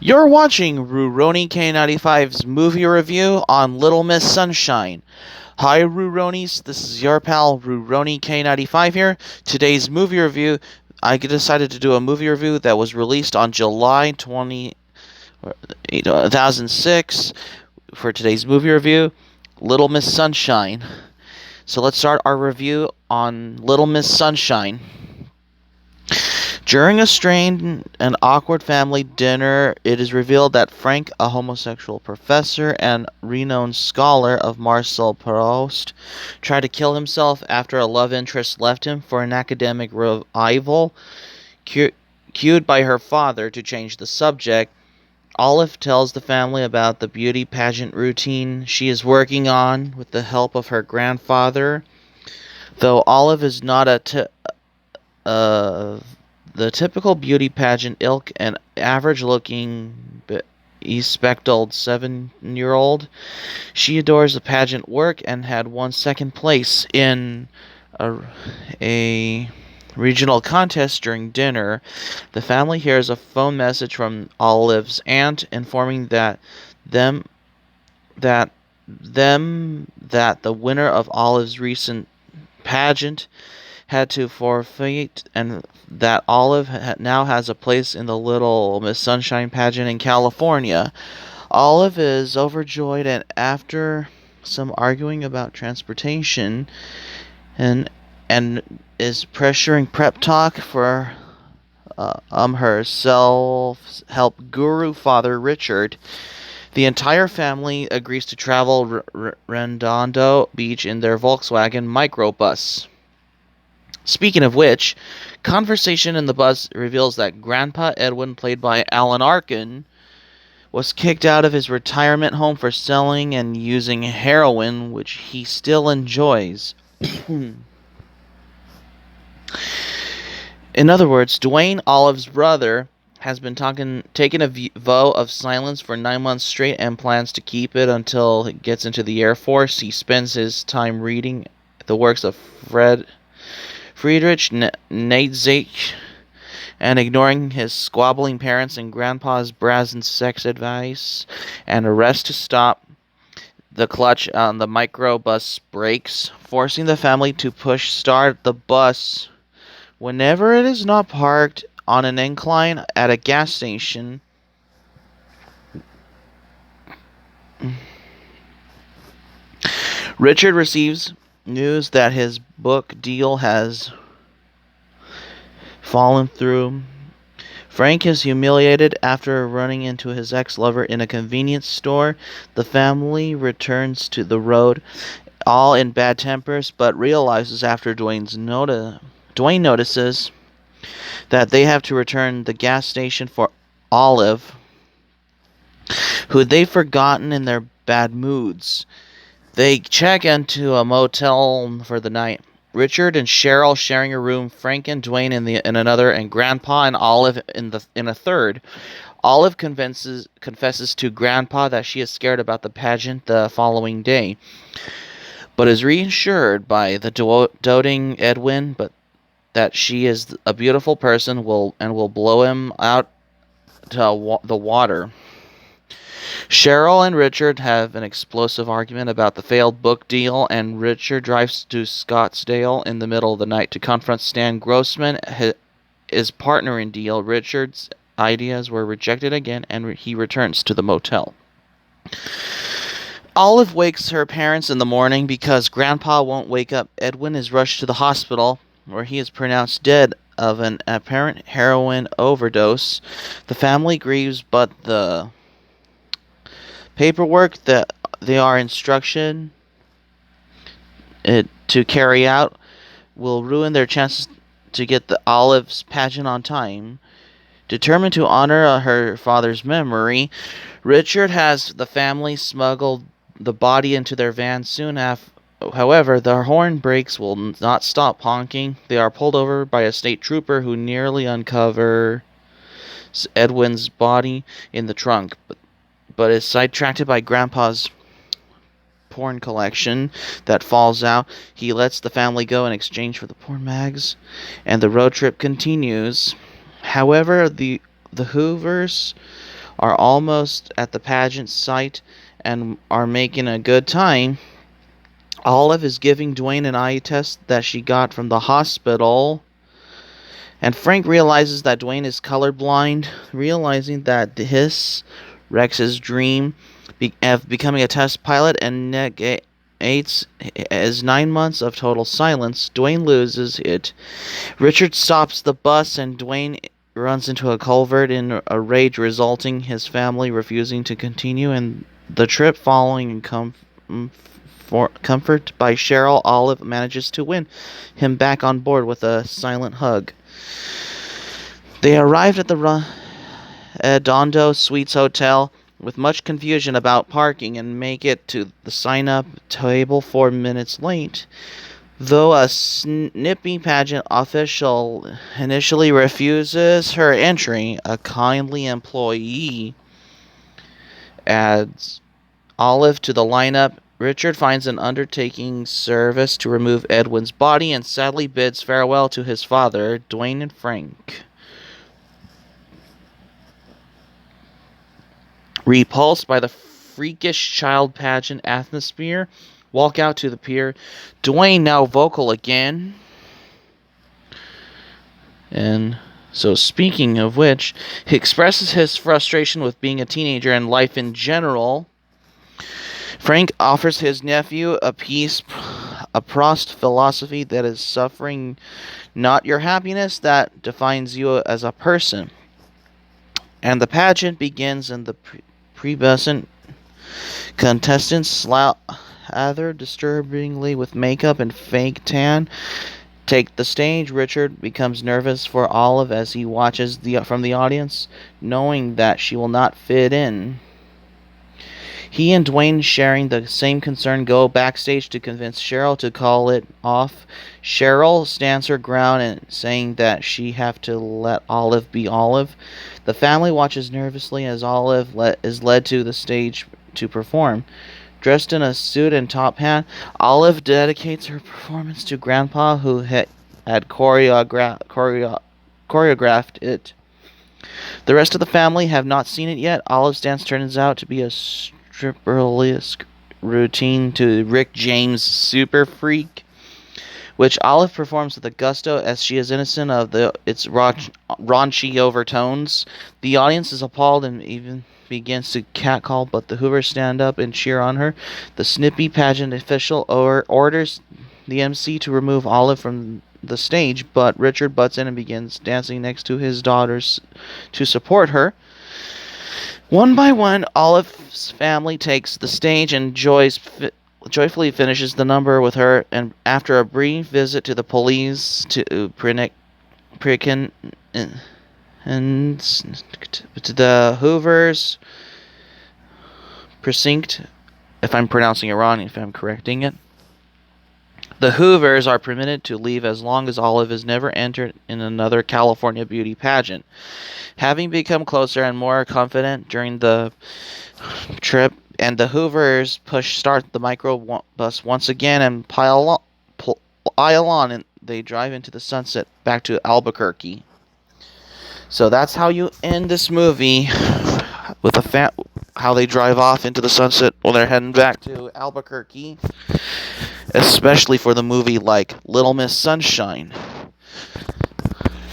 You're watching Rurouni K95's movie review on Little Miss Sunshine. Hi Ruronis, this is your pal Rurouni K95 here. Today's movie review, I decided to do a movie review that was released on July 2006 for today's movie review, Little Miss Sunshine. So let's start our review on Little Miss Sunshine. During a strained and awkward family dinner, it is revealed that Frank, a homosexual professor and renowned scholar of Marcel Proust, tried to kill himself after a love interest left him for an academic rival. Cued by her father to change the subject, Olive tells the family about the beauty pageant routine she is working on with the help of her grandfather. Though Olive is not the typical beauty pageant ilk, an average-looking, bespectacled 7-year-old, she adores the pageant work and had won second place in a regional contest during dinner. The family hears a phone message from Olive's aunt informing that that the winner of Olive's recent pageant had to forfeit, and that Olive now has a place in the Little Miss Sunshine pageant in California. Olive is overjoyed, and after some arguing about transportation and is pressuring prep talk for her self-help guru father Richard, the entire family agrees to travel Redondo Beach in their Volkswagen microbus. Speaking of which, conversation in the bus reveals that Grandpa Edwin, played by Alan Arkin, was kicked out of his retirement home for selling and using heroin, which he still enjoys. In other words, Dwayne, Olive's brother, has been taking a vow of silence for 9 months straight and plans to keep it until he gets into the Air Force. He spends his time reading the works of Friedrich Nietzsche and ignoring his squabbling parents and Grandpa's brazen sex advice, and a rest to stop the clutch on the microbus brakes, forcing the family to push start the bus whenever it is not parked on an incline at a gas station. Richard receives news that his book deal has fallen through. Frank is humiliated after running into his ex-lover in a convenience store. The family returns to the road, all in bad tempers, but realizes after Dwayne notices that they have to return the gas station for Olive, who they've forgotten in their bad moods. They check into a motel for the night. Richard and Cheryl sharing a room, Frank and Dwayne in another, and Grandpa and Olive in a third. Olive confesses to Grandpa that she is scared about the pageant the following day, but is reassured by the doting Edwin, but that she is a beautiful person will blow him out to the water. Cheryl and Richard have an explosive argument about the failed book deal, and Richard drives to Scottsdale in the middle of the night to confront Stan Grossman, his partner in deal. Richard's ideas were rejected again, and he returns to the motel. Olive wakes her parents in the morning because Grandpa won't wake up. Edwin is rushed to the hospital, where he is pronounced dead of an apparent heroin overdose. The family grieves, but the paperwork that they are instructed to carry out will ruin their chances to get the Olive's pageant on time. Determined to honor her father's memory, Richard has the family smuggle the body into their van soon after. However, the horn brakes will not stop honking. They are pulled over by a state trooper who nearly uncovers Edwin's body in the trunk, but is sidetracked by Grandpa's porn collection that falls out. He lets the family go in exchange for the porn mags, and the road trip continues. However, the Hoovers are almost at the pageant site and are making a good time. Olive is giving Dwayne an eye test that she got from the hospital. And Frank realizes that Dwayne is colorblind, realizing that his Rex's dream of becoming a test pilot and negates his 9 months of total silence. Dwayne loses it. Richard stops the bus and Dwayne runs into a culvert in a rage, resulting his family refusing to continue and the trip. Following comfort by Cheryl, Olive manages to win him back on board with a silent hug. They arrived at the Redondo Suites Hotel with much confusion about parking and make it to the sign-up table 4 minutes late. Though a snippy pageant official initially refuses her entry, a kindly employee adds Olive to the lineup. Richard finds an undertaking service to remove Edwin's body and sadly bids farewell to his father, Dwayne and Frank. Repulsed by the freakish child pageant atmosphere, walk out to the pier. Dwayne, now vocal again. And so, speaking of which, he expresses his frustration with being a teenager and life in general. Frank offers his nephew a Prost philosophy that is suffering not your happiness that defines you as a person. And the pageant begins, and the pubescent contestants slather disturbingly with makeup and fake tan take the stage. Richard becomes nervous for Olive as he watches from the audience, knowing that she will not fit in. He and Dwayne, sharing the same concern, go backstage to convince Cheryl to call it off. Cheryl stands her ground and saying that she have to let Olive be Olive. The family watches nervously as Olive is led to the stage to perform. Dressed in a suit and top hat, Olive dedicates her performance to Grandpa, who had choreographed it. The rest of the family have not seen it yet. Olive's dance turns out to be a stripperlesque routine to Rick James' Super Freak, which Olive performs with a gusto as she is innocent of its raunchy overtones. The audience is appalled and even begins to catcall, but the Hoovers stand up and cheer on her. The snippy pageant official orders the MC to remove Olive from the stage, but Richard butts in and begins dancing next to his daughters to support her. One by one, Olive's family takes the stage and joyfully finishes the number with her, and after a brief visit to the police to Pricken and to the Hoovers precinct, if I'm pronouncing it wrong, if I'm correcting it, the Hoovers are permitted to leave as long as Olive has never entered in another California beauty pageant. Having become closer and more confident during the trip, and the Hoovers start the microbus once again and pile on, and they drive into the sunset back to Albuquerque. So that's how you end this movie, with how they drive off into the sunset when they're heading back to Albuquerque, especially for the movie like Little Miss Sunshine.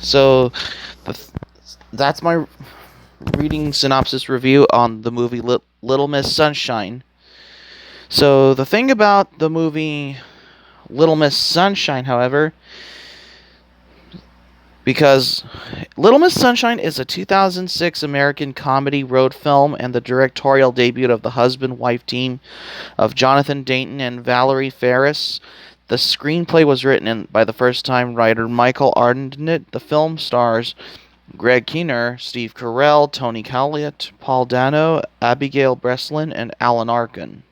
So that's my reading synopsis review on the movie Little Miss Sunshine. So the thing about the movie Little Miss Sunshine, however, because Little Miss Sunshine is a 2006 American comedy road film and the directorial debut of the husband-wife team of Jonathan Dayton and Valerie Ferris. The screenplay was written by the first-time writer Michael Arndt. The film stars Greg Kinnear, Steve Carell, Tony Collette, Paul Dano, Abigail Breslin, and Alan Arkin.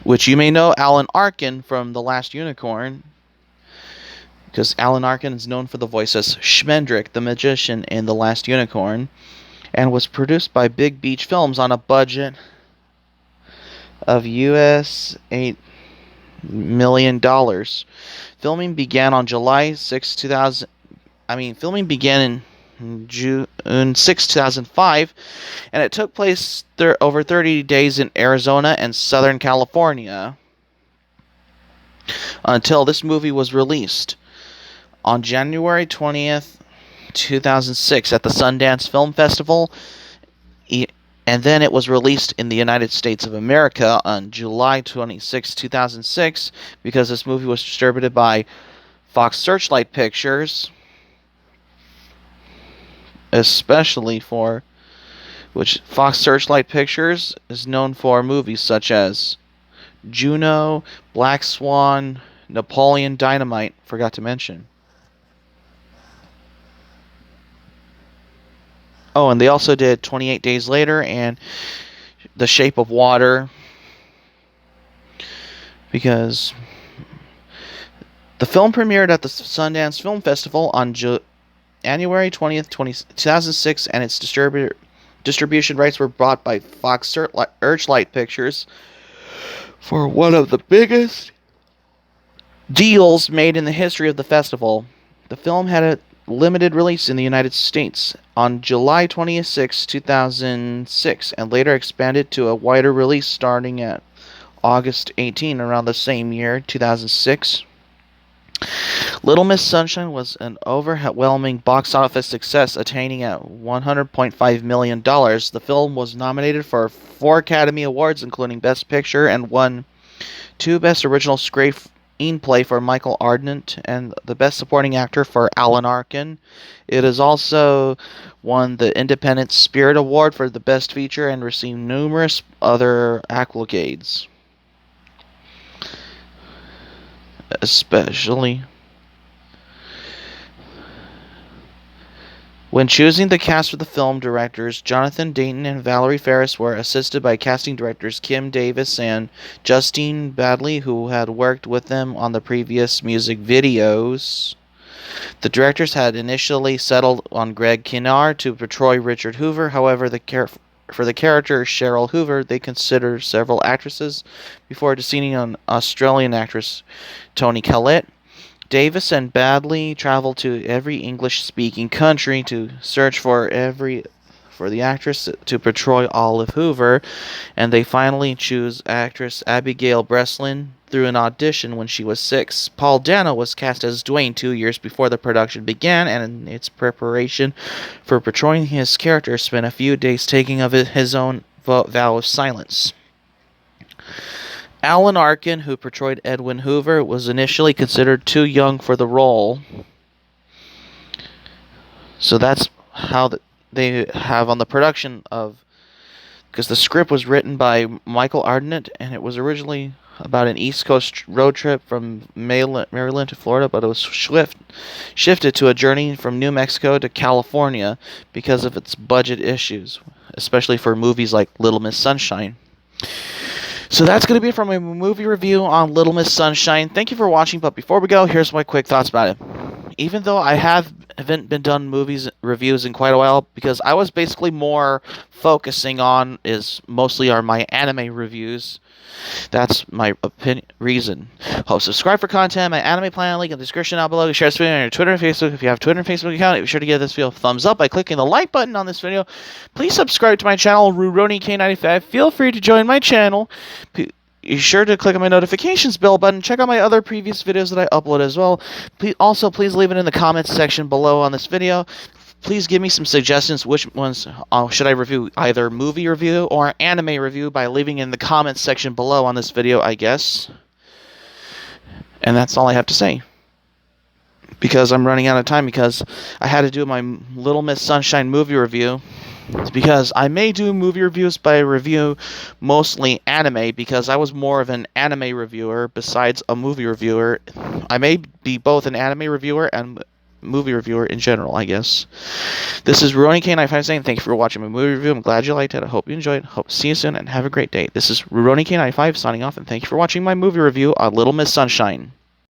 Which you may know Alan Arkin from The Last Unicorn, because Alan Arkin is known for the voice as Schmendrick, the magician in The Last Unicorn, and was produced by Big Beach Films on a budget of US $8 million. Filming began on July 6, 2000. Filming began in June 6, 2005, and it took place over 30 days in Arizona and Southern California until this movie was released on January 20th, 2006 at the Sundance Film Festival, and then it was released in the United States of America on July 26, 2006, because this movie was distributed by Fox Searchlight Pictures, which Fox Searchlight Pictures is known for movies such as Juno, Black Swan, Napoleon Dynamite, forgot to mention. Oh, and they also did 28 Days Later and The Shape of Water, because the film premiered at the Sundance Film Festival on January 20th, 2006, and its distribution rights were bought by Fox Searchlight Pictures for one of the biggest deals made in the history of the festival. The film had a limited release in the United States on July 26, 2006, and later expanded to a wider release starting at August 18, around the same year, 2006. Little Miss Sunshine was an overwhelming box office success, attaining at $100.5 million. The film was nominated for 4 Academy Awards, including Best Picture, and won 2 Best Original Screenplay for Michael Arndt and the Best Supporting Actor for Alan Arkin. It has also won the Independent Spirit Award for the Best Feature and received numerous other accolades. Especially when choosing the cast for the film, directors Jonathan Dayton and Valerie Faris were assisted by casting directors Kim Davis and Justine Badley, who had worked with them on the previous music videos. The directors had initially settled on Greg Kinnear to portray Richard Hoover. However, for the character Cheryl Hoover, they considered several actresses before deciding on Australian actress Toni Collette. Davis and Badley traveled to every English-speaking country to search for the actress to portray Olive Hoover, and they finally chose actress Abigail Breslin through an audition when she was 6. Paul Dano was cast as Dwayne 2 years before the production began, and in its preparation for portraying his character, spent a few days taking of his own vow of silence. Alan Arkin, who portrayed Edwin Hoover, was initially considered too young for the role. So that's how they have on the production of... Because the script was written by Michael Arndt, and it was originally about an East Coast road trip from Maryland to Florida, but it was shifted to a journey from New Mexico to California because of its budget issues, especially for movies like Little Miss Sunshine. So that's going to be it for my movie review on Little Miss Sunshine. Thank you for watching, but before we go, here's my quick thoughts about it. Even though I haven't been done movies reviews in quite a while, because I was basically more focusing on mostly my anime reviews. That's my reason. Subscribe for content. My anime plan link in the description down below. Share this video on your Twitter and Facebook. If you have a Twitter and Facebook account, be sure to give this video a thumbs up by clicking the like button on this video. Please subscribe to my channel, RuRoniK95. Feel free to join my channel. Be sure to click on my notifications bell button. Check out my other previous videos that I upload as well. Please leave it in the comments section below on this video. Please give me some suggestions which ones should I review, either movie review or anime review, by leaving in the comments section below on this video, I guess. And that's all I have to say, because I'm running out of time, because I had to do my Little Miss Sunshine movie review. It's because I may do movie reviews, but I review mostly anime, because I was more of an anime reviewer besides a movie reviewer. I may be both an anime reviewer and movie reviewer in general, I guess. This is RuRoniK95 saying thank you for watching my movie review. I'm glad you liked it. I hope you enjoyed it. Hope to see you soon, and have a great day. This is RuRoniK95 signing off, and thank you for watching my movie review on Little Miss Sunshine.